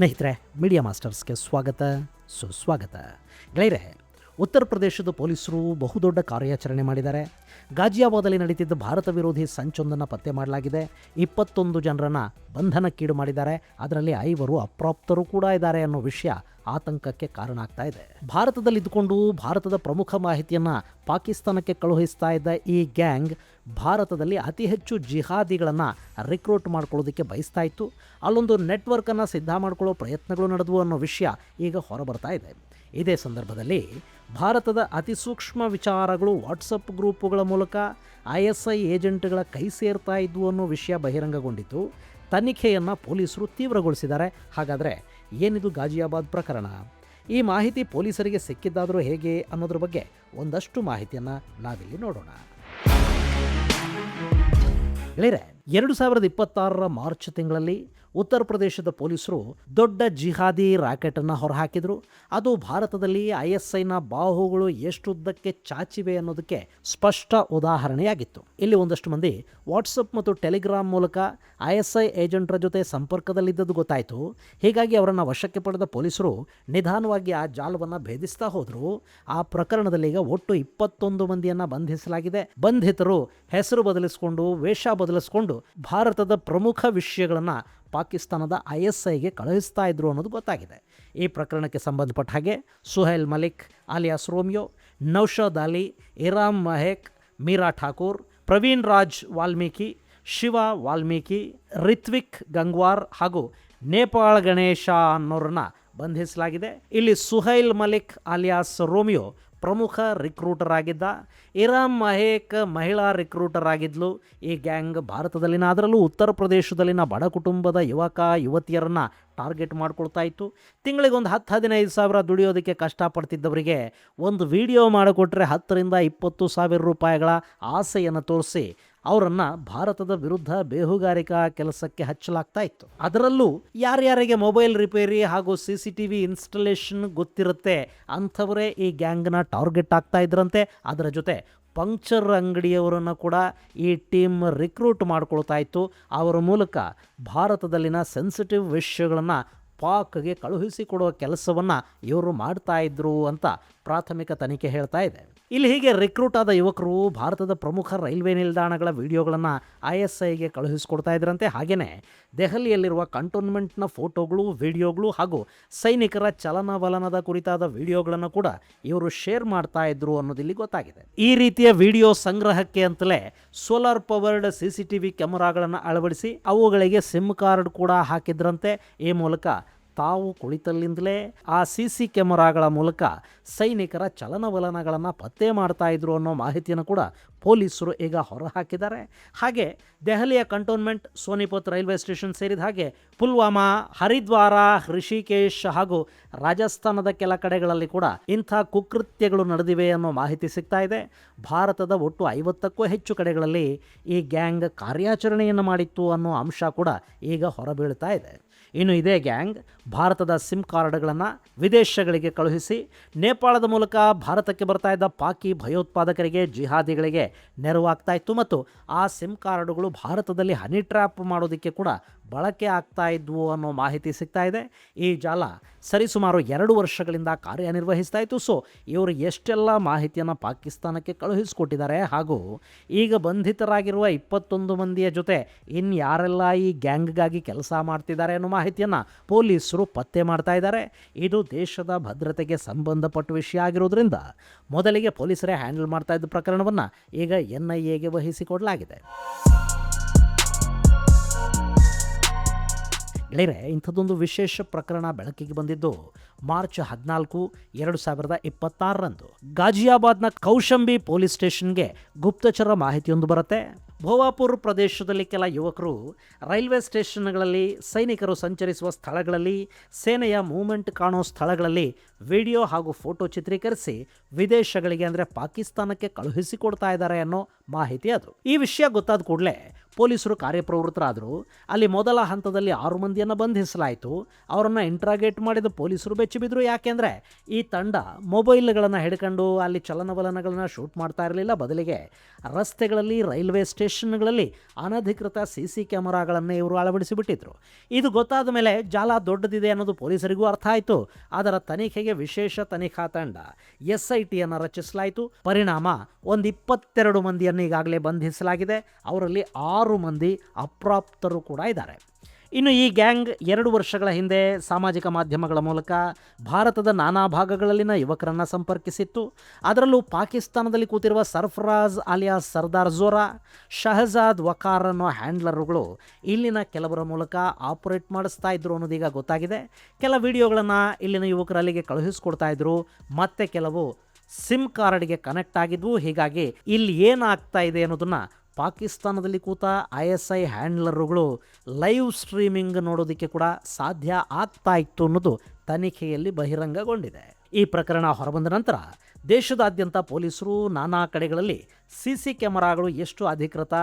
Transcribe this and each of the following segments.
ಸ್ನೇಹಿತರೆ, ಮೀಡಿಯಾ ಮಾಸ್ಟರ್ಸ್ಗೆ ಸ್ವಾಗತ ಸುಸ್ವಾಗತ. ಗೆಳೆಯರೆ, ಉತ್ತರ ಪ್ರದೇಶದ ಪೊಲೀಸರು ಬಹುದೊಡ್ಡ ಕಾರ್ಯಾಚರಣೆ ಮಾಡಿದ್ದಾರೆ. ಗಾಜಿಯಾಬಾದಲ್ಲಿ ನಡೀತಿದ್ದ ಭಾರತ ವಿರೋಧಿ ಸಂಚೊಂದನ್ನು ಪತ್ತೆ ಮಾಡಲಾಗಿದೆ. 21 ಜನರನ್ನು ಬಂಧನಕ್ಕೀಡು ಮಾಡಿದ್ದಾರೆ. ಅದರಲ್ಲಿ 5 ಅಪ್ರಾಪ್ತರು ಕೂಡ ಇದ್ದಾರೆ ಅನ್ನೋ ವಿಷಯ ಆತಂಕಕ್ಕೆ ಕಾರಣ ಆಗ್ತಾ ಇದೆ. ಭಾರತದಲ್ಲಿದ್ದುಕೊಂಡು ಭಾರತದ ಪ್ರಮುಖ ಮಾಹಿತಿಯನ್ನು ಪಾಕಿಸ್ತಾನಕ್ಕೆ ಕಳುಹಿಸ್ತಾ ಇದ್ದ ಈ ಗ್ಯಾಂಗ್ ಭಾರತದಲ್ಲಿ ಅತಿ ಹೆಚ್ಚು ಜಿಹಾದಿಗಳನ್ನು ರಿಕ್ರೂಟ್ ಮಾಡ್ಕೊಳ್ಳೋದಕ್ಕೆ ಬಯಸ್ತಾ ಇತ್ತು. ಅಲ್ಲೊಂದು ನೆಟ್ವರ್ಕನ್ನು ಸಿದ್ಧ ಮಾಡ್ಕೊಳ್ಳೋ ಪ್ರಯತ್ನಗಳು ನಡೆದವು ಅನ್ನೋ ವಿಷಯ ಈಗ ಹೊರಬರ್ತಾ ಇದೆ. ಇದೇ ಸಂದರ್ಭದಲ್ಲಿ ಭಾರತದ ಅತಿ ಸೂಕ್ಷ್ಮ ವಿಚಾರಗಳು ವಾಟ್ಸಪ್ ಗ್ರೂಪುಗಳ ಮೂಲಕ ISI ಏಜೆಂಟ್ಗಳ ಕೈ ಸೇರ್ತಾ ಇದ್ವು ಅನ್ನೋ ವಿಷಯ ಬಹಿರಂಗಗೊಂಡಿತು. ತನಿಖೆಯನ್ನು ಪೊಲೀಸರು ತೀವ್ರಗೊಳಿಸಿದ್ದಾರೆ. ಹಾಗಾದರೆ ಏನಿದು ಗಾಜಿಯಾಬಾದ್ ಪ್ರಕರಣ? ಈ ಮಾಹಿತಿ ಪೊಲೀಸರಿಗೆ ಸಿಕ್ಕಿದ್ದಾದರೂ ಹೇಗೆ ಅನ್ನೋದ್ರ ಬಗ್ಗೆ ಒಂದಷ್ಟು ಮಾಹಿತಿಯನ್ನು ನಾವಿಲ್ಲಿ ನೋಡೋಣ. ಗೆಳೆಯರೆ, 2026 ಮಾರ್ಚ್ ತಿಂಗಳಲ್ಲಿ ಉತ್ತರ ಪ್ರದೇಶದ ಪೊಲೀಸರು ದೊಡ್ಡ ಜಿಹಾದಿ ರಾಕೆಟನ್ನು ಹೊರಹಾಕಿದರು. ಅದು ಭಾರತದಲ್ಲಿ ISIನ ಬಾಹುಗಳು ಎಷ್ಟುದ್ದಕ್ಕೆ ಚಾಚಿವೆ ಅನ್ನೋದಕ್ಕೆ ಸ್ಪಷ್ಟ ಉದಾಹರಣೆಯಾಗಿತ್ತು. ಇಲ್ಲಿ ಒಂದಷ್ಟು ಮಂದಿ ವಾಟ್ಸಪ್ ಮತ್ತು ಟೆಲಿಗ್ರಾಮ್ ಮೂಲಕ ISI ಏಜೆಂಟರ ಜೊತೆ ಸಂಪರ್ಕದಲ್ಲಿದ್ದದ್ದು ಗೊತ್ತಾಯಿತು. ಹೀಗಾಗಿ ಅವರನ್ನು ವಶಕ್ಕೆ ಪಡೆದ ಪೊಲೀಸರು ನಿಧಾನವಾಗಿ ಆ ಜಾಲವನ್ನು ಭೇದಿಸ್ತಾ ಹೋದರು. ಆ ಪ್ರಕರಣದಲ್ಲಿ ಈಗ ಒಟ್ಟು 21 ಮಂದಿಯನ್ನು ಬಂಧಿಸಲಾಗಿದೆ. ಬಂಧಿತರು ಹೆಸರು ಬದಲಿಸಿಕೊಂಡು, ವೇಷ ಬದಲಿಸಿಕೊಂಡು ಭಾರತದ ಪ್ರಮುಖ ವಿಷಯಗಳನ್ನು ಪಾಕಿಸ್ತಾನದ ISIಗೆ ಕಳುಹಿಸ್ತಾ ಇದ್ರು ಅನ್ನೋದು ಗೊತ್ತಾಗಿದೆ. ಈ ಪ್ರಕರಣಕ್ಕೆ ಸಂಬಂಧಪಟ್ಟ ಹಾಗೆ ಸುಹೈಲ್ ಮಲಿಕ್ ಅಲಿಯಾಸ್ ರೋಮಿಯೋ, ನೌಶಾದ್ ಅಲಿ, ಇರಾಮ್ ಮಹೇಕ್, ಮೀರಾ ಠಾಕೂರ್, ಪ್ರವೀಣ್ ರಾಜ್ ವಾಲ್ಮೀಕಿ, ಶಿವ ವಾಲ್ಮೀಕಿ, ರಿತ್ವಿಕ್ ಗಂಗ್ವಾರ್ ಹಾಗೂ ನೇಪಾಳ ಗಣೇಶ ಅನ್ನೋರನ್ನ ಬಂಧಿಸಲಾಗಿದೆ. ಇಲ್ಲಿ ಸುಹೈಲ್ ಮಲಿಕ್ ಅಲಿಯಾಸ್ ರೋಮಿಯೋ ಪ್ರಮುಖ ರಿಕ್ರೂಟರ್ ಆಗಿದ್ದ. ಇರಾಮ್ ಮಹೇಕ್ ಮಹಿಳಾ ರಿಕ್ರೂಟರ್ ಆಗಿದ್ಲು. ಈ ಗ್ಯಾಂಗ್ ಭಾರತದಲ್ಲಿನ, ಅದರಲ್ಲೂ ಉತ್ತರ ಪ್ರದೇಶದಲ್ಲಿನ ಬಡ ಕುಟುಂಬದ ಯುವಕ ಯುವತಿಯರನ್ನು ಟಾರ್ಗೆಟ್ ಮಾಡ್ಕೊಳ್ತಾ ಇತ್ತು. ತಿಂಗಳಿಗೆ ಒಂದು 10-15 ಸಾವಿರ ದುಡಿಯೋದಕ್ಕೆ ಕಷ್ಟಪಡ್ತಿದ್ದವರಿಗೆ ಒಂದು ವಿಡಿಯೋ ಮಾಡಿಕೊಟ್ರೆ 10,000 to 20,000 ರೂಪಾಯಿಗಳ ಆಸೆಯನ್ನು ತೋರಿಸಿ ಅವರನ್ನು ಭಾರತದ ವಿರುದ್ಧ ಬೇಹುಗಾರಿಕಾ ಕೆಲಸಕ್ಕೆ ಹಚ್ಚಲಾಗ್ತಾ ಇತ್ತು. ಅದರಲ್ಲೂ ಯಾರ್ಯಾರಿಗೆ ಮೊಬೈಲ್ ರಿಪೇರಿ ಹಾಗೂ CCTV ಇನ್ಸ್ಟಾಲೇಷನ್ ಗೊತ್ತಿರುತ್ತೆ ಅಂಥವರೇ ಈ ಗ್ಯಾಂಗ್ನ ಟಾರ್ಗೆಟ್ ಆಗ್ತಾ ಇದ್ರಂತೆ. ಅದರ ಜೊತೆ ಪಂಕ್ಚರ್ ಅಂಗಡಿಯವರನ್ನು ಕೂಡ ಈ ಟೀಮ್ ರಿಕ್ರೂಟ್ ಮಾಡ್ಕೊಳ್ತಾ ಇತ್ತು. ಅವರ ಮೂಲಕ ಭಾರತದಲ್ಲಿನ ಸೆನ್ಸಿಟಿವ್ ವಿಷಯಗಳನ್ನು ಪಾಕ್ಗೆ ಕಳುಹಿಸಿಕೊಡುವ ಕೆಲಸವನ್ನು ಇವರು ಮಾಡ್ತಾ ಇದ್ರು ಅಂತ ಪ್ರಾಥಮಿಕ ತನಿಖೆ ಹೇಳ್ತಾ ಇದೆ. ಇಲ್ಲಿ ಹೀಗೆ ರಿಕ್ರೂಟ್ ಆದ ಯುವಕರು ಭಾರತದ ಪ್ರಮುಖ ರೈಲ್ವೆ ನಿಲ್ದಾಣಗಳ ವಿಡಿಯೋಗಳನ್ನು ISIಗೆ ಕಳುಹಿಸಿಕೊಡ್ತಾ ಇದ್ರಂತೆ. ಹಾಗೆಯೇ ದೆಹಲಿಯಲ್ಲಿರುವ ಕಂಟೋನ್ಮೆಂಟ್ನ ಫೋಟೋಗಳು, ವಿಡಿಯೋಗಳು ಹಾಗೂ ಸೈನಿಕರ ಚಲನವಲನದ ಕುರಿತಾದ ವಿಡಿಯೋಗಳನ್ನು ಕೂಡ ಇವರು ಶೇರ್ ಮಾಡ್ತಾ ಇದ್ರು ಅನ್ನೋದಿಲ್ಲಿ ಗೊತ್ತಾಗಿದೆ. ಈ ರೀತಿಯ ವಿಡಿಯೋ ಸಂಗ್ರಹಕ್ಕೆ ಅಂತಲೇ ಸೋಲಾರ್ ಪವರ್ಡ್ CCTV ಕ್ಯಾಮೆರಾಗಳನ್ನು ಅಳವಡಿಸಿ ಅವುಗಳಿಗೆ ಸಿಮ್ ಕಾರ್ಡ್ ಕೂಡ ಹಾಕಿದ್ರಂತೆ. ಈ ಮೂಲಕ ತಾವು ಕುಳಿತಲ್ಲಿಂದಲೇ ಆ CC ಕ್ಯಾಮೆರಾಗಳ ಮೂಲಕ ಸೈನಿಕರ ಚಲನವಲನಗಳನ್ನು ಪತ್ತೆ ಮಾಡ್ತಾ ಇದ್ರು ಅನ್ನೋ ಮಾಹಿತಿಯನ್ನು ಕೂಡ ಪೊಲೀಸರು ಈಗ ಹೊರಹಾಕಿದ್ದಾರೆ. ಹಾಗೆ ದೆಹಲಿಯ ಕಂಟೋನ್ಮೆಂಟ್, ಸೋನಿಪತ್ ರೈಲ್ವೆ ಸ್ಟೇಷನ್ ಸೇರಿದ ಹಾಗೆ ಪುಲ್ವಾಮಾ, ಹರಿದ್ವಾರ, ಋಷಿಕೇಶ್ ಹಾಗೂ ರಾಜಸ್ಥಾನದ ಕೆಲ ಕಡೆಗಳಲ್ಲಿ ಕೂಡ ಇಂಥ ಕುಕೃತ್ಯಗಳು ನಡೆದಿವೆ ಅನ್ನೋ ಮಾಹಿತಿ ಸಿಗ್ತಾ ಇದೆ. ಭಾರತದ ಒಟ್ಟು 50ಕ್ಕೂ ಹೆಚ್ಚು ಕಡೆಗಳಲ್ಲಿ ಈ ಗ್ಯಾಂಗ್ ಕಾರ್ಯಾಚರಣೆಯನ್ನು ಮಾಡಿತ್ತು ಅನ್ನೋ ಅಂಶ ಕೂಡ ಈಗ ಹೊರಬೀಳ್ತಾ ಇದೆ. ಇನ್ನು ಇದೇ ಗ್ಯಾಂಗ್ ಭಾರತದ ಸಿಮ್ ಕಾರ್ಡ್ಗಳನ್ನು ವಿದೇಶಗಳಿಗೆ ಕಳುಹಿಸಿ ನೇಪಾಳದ ಮೂಲಕ ಭಾರತಕ್ಕೆ ಬರ್ತಾ ಇದ್ದ ಪಾಕಿ ಭಯೋತ್ಪಾದಕರಿಗೆ, ಜಿಹಾದಿಗಳಿಗೆ ನೆರವಾಗ್ತಾ ಇತ್ತು. ಮತ್ತು ಆ ಸಿಮ್ ಕಾರ್ಡುಗಳು ಭಾರತದಲ್ಲಿ ಹನಿ ಟ್ರ್ಯಾಪ್ ಮಾಡೋದಕ್ಕೆ ಕೂಡ ಬಳಕೆ ಆಗ್ತಾ ಇದ್ವು ಅನ್ನೋ ಮಾಹಿತಿ ಸಿಗ್ತಾ ಇದೆ. ಈ ಜಾಲ ಸರಿಸುಮಾರು 2 ವರ್ಷಗಳಿಂದ ಕಾರ್ಯನಿರ್ವಹಿಸ್ತಾ ಇತ್ತು. ಸೊ ಇವರು ಎಷ್ಟೆಲ್ಲ ಮಾಹಿತಿಯನ್ನು ಪಾಕಿಸ್ತಾನಕ್ಕೆ ಕಳುಹಿಸಿಕೊಟ್ಟಿದ್ದಾರೆ ಹಾಗೂ ಈಗ ಬಂಧಿತರಾಗಿರುವ 21 ಮಂದಿಯ ಜೊತೆ ಇನ್ಯಾರೆಲ್ಲ ಈ ಗ್ಯಾಂಗ್ಗಾಗಿ ಕೆಲಸ ಮಾಡ್ತಿದ್ದಾರೆ ಅನ್ನೋ ಮಾಹಿತಿಯನ್ನು ಪೊಲೀಸರು ಪತ್ತೆ ಮಾಡ್ತಾ ಇದ್ದಾರೆ. ಇದು ದೇಶದ ಭದ್ರತೆಗೆ ಸಂಬಂಧಪಟ್ಟ ವಿಷಯ ಆಗಿರೋದ್ರಿಂದ ಮೊದಲಿಗೆ ಪೊಲೀಸರೇ ಹ್ಯಾಂಡಲ್ ಮಾಡ್ತಾ ಇದ್ದ ಪ್ರಕರಣವನ್ನು ಈಗ NIAಗೆ ವಹಿಸಿಕೊಡಲಾಗಿದೆ. ಗೆಳೆಯರೆ, ಇಂಥದ್ದೊಂದು ವಿಶೇಷ ಪ್ರಕರಣ ಬೆಳಕಿಗೆ ಬಂದಿದ್ದು ಮಾರ್ಚ್ 14, 2026 ಗಾಜಿಯಾಬಾದ್ನ ಕೌಶಂಬಿ ಪೊಲೀಸ್ ಸ್ಟೇಷನ್ಗೆ ಗುಪ್ತಚರ ಮಾಹಿತಿಯೊಂದು ಬರುತ್ತೆ. ಭೋವಾಪುರ್ ಪ್ರದೇಶದಲ್ಲಿ ಕೆಲ ಯುವಕರು ರೈಲ್ವೆ ಸ್ಟೇಷನ್ಗಳಲ್ಲಿ, ಸೈನಿಕರು ಸಂಚರಿಸುವ ಸ್ಥಳಗಳಲ್ಲಿ, ಸೇನೆಯ ಮೂವ್ಮೆಂಟ್ ಕಾಣೋ ಸ್ಥಳಗಳಲ್ಲಿ ವಿಡಿಯೋ ಹಾಗೂ ಫೋಟೋ ಚಿತ್ರೀಕರಿಸಿ ವಿದೇಶಗಳಿಗೆ ಅಂದರೆ ಪಾಕಿಸ್ತಾನಕ್ಕೆ ಕಳುಹಿಸಿಕೊಡ್ತಾ ಇದ್ದಾರೆ ಅನ್ನೋ ಮಾಹಿತಿ ಅದು. ಈ ವಿಷಯ ಗೊತ್ತಾದ ಕೂಡಲೇ ಪೊಲೀಸರು ಕಾರ್ಯಪ್ರವೃತ್ತರಾದರು. ಅಲ್ಲಿ ಮೊದಲ ಹಂತದಲ್ಲಿ 6 ಮಂದಿಯನ್ನು ಬಂಧಿಸಲಾಯಿತು. ಅವರನ್ನು ಇಂಟ್ರಾಗೇಟ್ ಮಾಡಿದ ಪೊಲೀಸರು ಬೆಚ್ಚಿಬಿದ್ರು. ಯಾಕೆಂದರೆ ಈ ತಂಡ ಮೊಬೈಲ್ಗಳನ್ನು ಹಿಡ್ಕೊಂಡು ಅಲ್ಲಿ ಚಲನವಲನಗಳನ್ನು ಶೂಟ್ ಮಾಡ್ತಾ ಇರಲಿಲ್ಲ. ಬದಲಿಗೆ ರಸ್ತೆಗಳಲ್ಲಿ, ರೈಲ್ವೆ ಸ್ಟೇಷನ್ಗಳಲ್ಲಿ ಅನಧಿಕೃತ CC ಕ್ಯಾಮರಾಗಳನ್ನೇ ಇವರು ಅಳವಡಿಸಿಬಿಟ್ಟಿದ್ರು. ಇದು ಗೊತ್ತಾದ ಮೇಲೆ ಜಾಲ ದೊಡ್ಡದಿದೆ ಅನ್ನೋದು ಪೊಲೀಸರಿಗೂ ಅರ್ಥ ಆಯಿತು. ಅದರ ತನಿಖೆಗೆ ವಿಶೇಷ ತನಿಖಾ ತಂಡ SITಯನ್ನು ರಚಿಸಲಾಯಿತು. ಪರಿಣಾಮ 22 ಮಂದಿಯನ್ನು ಈಗಾಗಲೇ ಬಂಧಿಸಲಾಗಿದೆ. ಅವರಲ್ಲಿ 6 ಮಂದಿ ಅಪ್ರಾಪ್ತರು ಕೂಡ ಇದ್ದಾರೆ. ಇನ್ನು ಈ ಗ್ಯಾಂಗ್ 2 ವರ್ಷಗಳ ಹಿಂದೆ ಸಾಮಾಜಿಕ ಮಾಧ್ಯಮಗಳ ಮೂಲಕ ಭಾರತದ ನಾನಾ ಭಾಗಗಳಲ್ಲಿನ ಯುವಕರನ್ನು ಸಂಪರ್ಕಿಸಿತ್ತು. ಅದರಲ್ಲೂ ಪಾಕಿಸ್ತಾನದಲ್ಲಿ ಕೂತಿರುವ ಸರ್ಫರಾಜ್ ಅಲಿಯಾಸ್ ಸರ್ದಾರ್ ಝೋರಾ, ಶಹಜಾದ್ ವಕಾರ್ ಅನ್ನೋ ಹ್ಯಾಂಡ್ಲರುಗಳು ಇಲ್ಲಿನ ಕೆಲವರ ಮೂಲಕ ಆಪರೇಟ್ ಮಾಡಿಸ್ತಾ ಇದ್ರು ಅನ್ನೋದೀಗ ಗೊತ್ತಾಗಿದೆ. ಕೆಲ ವಿಡಿಯೋಗಳನ್ನು ಇಲ್ಲಿನ ಯುವಕರು ಅಲ್ಲಿಗೆ ಕಳುಹಿಸ್ಕೊಡ್ತಾ ಇದ್ರು, ಮತ್ತೆ ಕೆಲವು ಸಿಮ್ ಕಾರ್ಡ್ಗೆ ಕನೆಕ್ಟ್ ಆಗಿದ್ವು. ಹೀಗಾಗಿ ಇಲ್ಲಿ ಏನಾಗ್ತಾ ಇದೆ ಅನ್ನೋದನ್ನು ಪಾಕಿಸ್ತಾನದಲ್ಲಿ ಕೂತ ISI ಹ್ಯಾಂಡ್ಲರುಗಳು ಲೈವ್ ಸ್ಟ್ರೀಮಿಂಗ್ ನೋಡೋದಕ್ಕೆ ಕೂಡ ಸಾಧ್ಯ ಆಗ್ತಾ ಇತ್ತು ಅನ್ನೋದು ತನಿಖೆಯಲ್ಲಿ ಬಹಿರಂಗಗೊಂಡಿದೆ. ಈ ಪ್ರಕರಣ ಹೊರಬಂದ ನಂತರ ದೇಶದಾದ್ಯಂತ ಪೊಲೀಸರು ನಾನಾ ಕಡೆಗಳಲ್ಲಿ CC ಕ್ಯಾಮರಾಗಳು ಎಷ್ಟು ಅಧಿಕೃತ,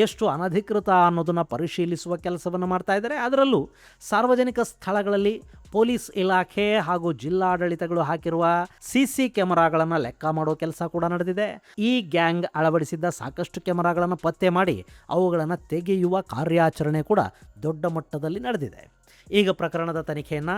ಎಷ್ಟು ಅನಧಿಕೃತ ಅನ್ನೋದನ್ನು ಪರಿಶೀಲಿಸುವ ಕೆಲಸವನ್ನು ಮಾಡ್ತಾ ಇದ್ದಾರೆ. ಅದರಲ್ಲೂ ಸಾರ್ವಜನಿಕ ಸ್ಥಳಗಳಲ್ಲಿ ಪೊಲೀಸ್ ಇಲಾಖೆ ಹಾಗೂ ಜಿಲ್ಲಾಡಳಿತಗಳು ಹಾಕಿರುವ CC ಕ್ಯಾಮರಾಗಳನ್ನು ಲೆಕ್ಕ ಮಾಡೋ ಕೆಲಸ ಕೂಡ ನಡೆದಿದೆ. ಈ ಗ್ಯಾಂಗ್ ಅಳವಡಿಸಿದ್ದ ಸಾಕಷ್ಟು ಕ್ಯಾಮರಾಗಳನ್ನು ಪತ್ತೆ ಮಾಡಿ ಅವುಗಳನ್ನು ತೆಗೆಯುವ ಕಾರ್ಯಾಚರಣೆ ಕೂಡ ದೊಡ್ಡ ಮಟ್ಟದಲ್ಲಿ ನಡೆದಿದೆ. ಈಗ ಪ್ರಕರಣದ ತನಿಖೆಯನ್ನು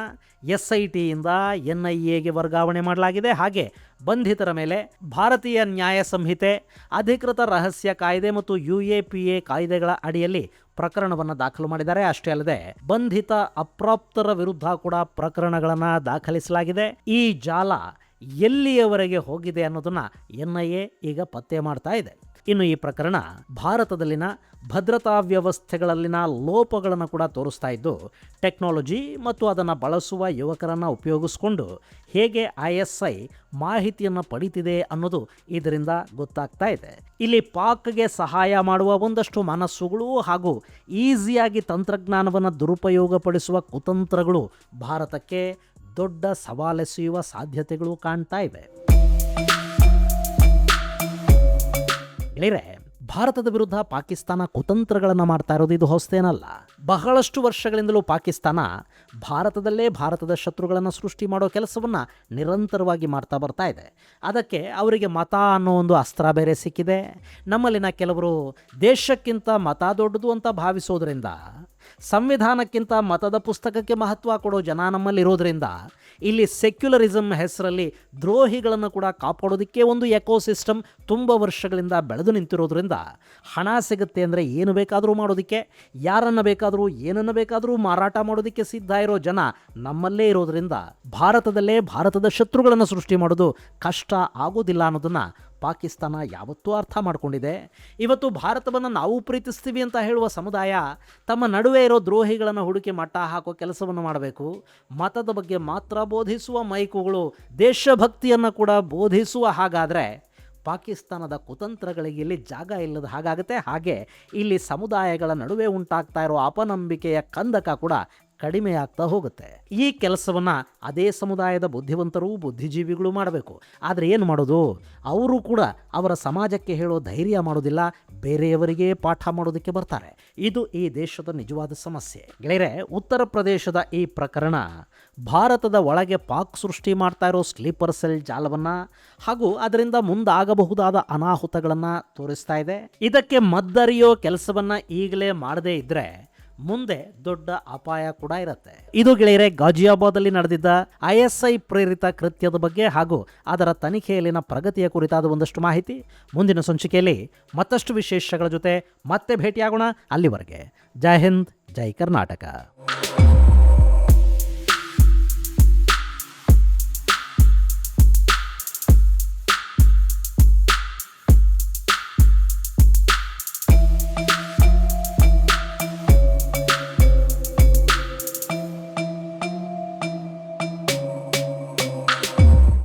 SITಯಿಂದ NIAಗೆ ವರ್ಗಾವಣೆ ಮಾಡಲಾಗಿದೆ. ಹಾಗೆ ಬಂಧಿತರ ಮೇಲೆ ಭಾರತೀಯ ನ್ಯಾಯ ಸಂಹಿತೆ, ಅಧಿಕೃತ ರಹಸ್ಯ ಕಾಯ್ದೆ ಮತ್ತು UAPA ಕಾಯ್ದೆಗಳ ಅಡಿಯಲ್ಲಿ ಪ್ರಕರಣವನ್ನು ದಾಖಲು ಮಾಡಿದ್ದಾರೆ. ಅಷ್ಟೇ ಅಲ್ಲದೆ ಬಂಧಿತ ಅಪ್ರಾಪ್ತರ ವಿರುದ್ಧ ಕೂಡ ಪ್ರಕರಣಗಳನ್ನು ದಾಖಲಿಸಲಾಗಿದೆ. ಈ ಜಾಲ ಎಲ್ಲಿಯವರೆಗೆ ಹೋಗಿದೆ ಅನ್ನೋದನ್ನು NIA ಈಗ ಪತ್ತೆ ಮಾಡ್ತಾ ಇದೆ. ಇನ್ನು ಈ ಪ್ರಕರಣ ಭಾರತದಲ್ಲಿನ ಭದ್ರತಾ ವ್ಯವಸ್ಥೆಗಳಲ್ಲಿನ ಲೋಪಗಳನ್ನು ಕೂಡ ತೋರಿಸ್ತಾ ಇದ್ದು, ಟೆಕ್ನಾಲಜಿ ಮತ್ತು ಅದನ್ನು ಬಳಸುವ ಯುವಕರನ್ನು ಉಪಯೋಗಿಸ್ಕೊಂಡು ಹೇಗೆ ISI ಮಾಹಿತಿಯನ್ನು ಪಡೀತಿದೆ ಅನ್ನೋದು ಇದರಿಂದ ಗೊತ್ತಾಗ್ತಾ ಇದೆ. ಇಲ್ಲಿ ಪಾಕ್ಗೆ ಸಹಾಯ ಮಾಡುವ ಒಂದಷ್ಟು ಮನಸ್ಸುಗಳು ಹಾಗೂ ಈಸಿಯಾಗಿ ತಂತ್ರಜ್ಞಾನವನ್ನು ದುರುಪಯೋಗಪಡಿಸುವ ಕುತಂತ್ರಗಳು ಭಾರತಕ್ಕೆ ದೊಡ್ಡ ಸವಾಲೆಸೆಯುವ ಸಾಧ್ಯತೆಗಳು ಕಾಣ್ತಾ ಇವೆ. ಭಾರತದ ವಿರುದ್ಧ ಪಾಕಿಸ್ತಾನ ಕುತಂತ್ರಗಳನ್ನು ಮಾಡ್ತಾ ಇರೋದು ಇದು ಹೊಸತೇನಲ್ಲ. ಬಹಳಷ್ಟು ವರ್ಷಗಳಿಂದಲೂ ಪಾಕಿಸ್ತಾನ ಭಾರತದಲ್ಲೇ ಭಾರತದ ಶತ್ರುಗಳನ್ನು ಸೃಷ್ಟಿ ಮಾಡೋ ಕೆಲಸವನ್ನು ನಿರಂತರವಾಗಿ ಮಾಡ್ತಾ ಬರ್ತಾ ಇದೆ. ಅದಕ್ಕೆ ಅವರಿಗೆ ಮತ ಅನ್ನೋ ಒಂದು ಅಸ್ತ್ರ ಬೇರೆ ಸಿಕ್ಕಿದೆ. ನಮ್ಮಲ್ಲಿನ ಕೆಲವರು ದೇಶಕ್ಕಿಂತ ಮತ ದೊಡ್ಡದು ಅಂತ ಭಾವಿಸೋದ್ರಿಂದ, ಸಂವಿಧಾನಕ್ಕಿಂತ ಮತದ ಪುಸ್ತಕಕ್ಕೆ ಮಹತ್ವ ಕೊಡೋ ಜನ ನಮ್ಮಲ್ಲಿರೋದ್ರಿಂದ ಇಲ್ಲಿ ಸೆಕ್ಯುಲರಿಸಮ್ ಹೆಸರಲ್ಲಿ ದ್ರೋಹಿಗಳನ್ನು ಕೂಡ ಕಾಪಾಡೋದಕ್ಕೆ ಒಂದು ಎಕೋಸಿಸ್ಟಮ್ ತುಂಬ ವರ್ಷಗಳಿಂದ ಬೆಳೆದು ನಿಂತಿರೋದ್ರಿಂದ ಹಣ ಸಿಗುತ್ತೆ ಅಂದರೆ ಏನು ಬೇಕಾದರೂ ಮಾಡೋದಕ್ಕೆ, ಯಾರನ್ನು ಬೇಕಾದರೂ ಏನನ್ನು ಬೇಕಾದರೂ ಮಾರಾಟ ಮಾಡೋದಕ್ಕೆ ಸಿದ್ಧ ಇರೋ ಜನ ನಮ್ಮಲ್ಲೇ ಇರೋದ್ರಿಂದ ಭಾರತದಲ್ಲೇ ಭಾರತದ ಶತ್ರುಗಳನ್ನು ಸೃಷ್ಟಿ ಮಾಡೋದು ಕಷ್ಟ ಆಗೋದಿಲ್ಲ ಅನ್ನೋದನ್ನು ಪಾಕಿಸ್ತಾನ ಯಾವತ್ತೂ ಅರ್ಥ ಮಾಡಿಕೊಂಡಿದೆ. ಇವತ್ತು ಭಾರತವನ್ನು ನಾವು ಪ್ರೀತಿಸ್ತೀವಿ ಅಂತ ಹೇಳುವ ಸಮುದಾಯ ತಮ್ಮ ನಡುವೆ ಇರೋ ದ್ರೋಹಿಗಳನ್ನು ಹುಡುಕಿ ಮಟ್ಟ ಹಾಕೋ ಕೆಲಸವನ್ನು ಮಾಡಬೇಕು. ಮತದ ಬಗ್ಗೆ ಮಾತ್ರ ಬೋಧಿಸುವ ಮೈಕುಗಳು ದೇಶಭಕ್ತಿಯನ್ನು ಕೂಡ ಬೋಧಿಸುವ ಹಾಗಾದರೆ ಪಾಕಿಸ್ತಾನದ ಕುತಂತ್ರಗಳಿಗೆ ಇಲ್ಲಿ ಜಾಗ ಇಲ್ಲದ ಹಾಗಾಗುತ್ತೆ. ಹಾಗೆ ಇಲ್ಲಿ ಸಮುದಾಯಗಳ ನಡುವೆ ಉಂಟಾಗ್ತಾ ಇರೋ ಅಪನಂಬಿಕೆಯ ಕಂದಕ ಕೂಡ ಕಡಿಮೆ ಆಗ್ತಾ ಹೋಗುತ್ತೆ. ಈ ಕೆಲಸವನ್ನು ಅದೇ ಸಮುದಾಯದ ಬುದ್ಧಿವಂತರು, ಬುದ್ಧಿಜೀವಿಗಳು ಮಾಡಬೇಕು. ಆದರೆ ಏನು ಮಾಡೋದು? ಅವರು ಕೂಡ ಅವರ ಸಮಾಜಕ್ಕೆ ಹೇಳೋ ಧೈರ್ಯ ಮಾಡೋದಿಲ್ಲ, ಬೇರೆಯವರಿಗೆ ಪಾಠ ಮಾಡೋದಕ್ಕೆ ಬರ್ತಾರೆ. ಇದು ಈ ದೇಶದ ನಿಜವಾದ ಸಮಸ್ಯೆ. ಗೆಳೆಯರೆ, ಉತ್ತರ ಪ್ರದೇಶದ ಈ ಪ್ರಕರಣ ಭಾರತದ ಒಳಗೆ ಪಾಕ್ ಸೃಷ್ಟಿ ಮಾಡ್ತಾ ಇರೋ ಸ್ಲೀಪರ್ ಸೆಲ್ ಜಾಲವನ್ನು ಹಾಗೂ ಅದರಿಂದ ಮುಂದಾಗಬಹುದಾದ ಅನಾಹುತಗಳನ್ನು ತೋರಿಸ್ತಾ ಇದೆ. ಇದಕ್ಕೆ ಮದ್ದರಿಯೋ ಕೆಲಸವನ್ನು ಈಗಲೇ ಮಾಡದೇ ಇದ್ದರೆ ಮುಂದೆ ದೊಡ್ಡ ಅಪಾಯ ಕೂಡ ಇರುತ್ತೆ. ಇದು ಗೆಳೆಯರೆ ಗಾಜಿಯಾಬಾದಲ್ಲಿ ನಡೆದಿದ್ದ ISI ಪ್ರೇರಿತ ಕೃತ್ಯದ ಬಗ್ಗೆ ಹಾಗೂ ಅದರ ತನಿಖೆಯಲ್ಲಿನ ಪ್ರಗತಿಯ ಕುರಿತಾದ ಒಂದಷ್ಟು ಮಾಹಿತಿ. ಮುಂದಿನ ಸಂಚಿಕೆಯಲ್ಲಿ ಮತ್ತಷ್ಟು ವಿಶೇಷಗಳ ಜೊತೆ ಮತ್ತೆ ಭೇಟಿಯಾಗೋಣ. ಅಲ್ಲಿವರೆಗೆ ಜೈ ಹಿಂದ್, ಜೈ ಕರ್ನಾಟಕ.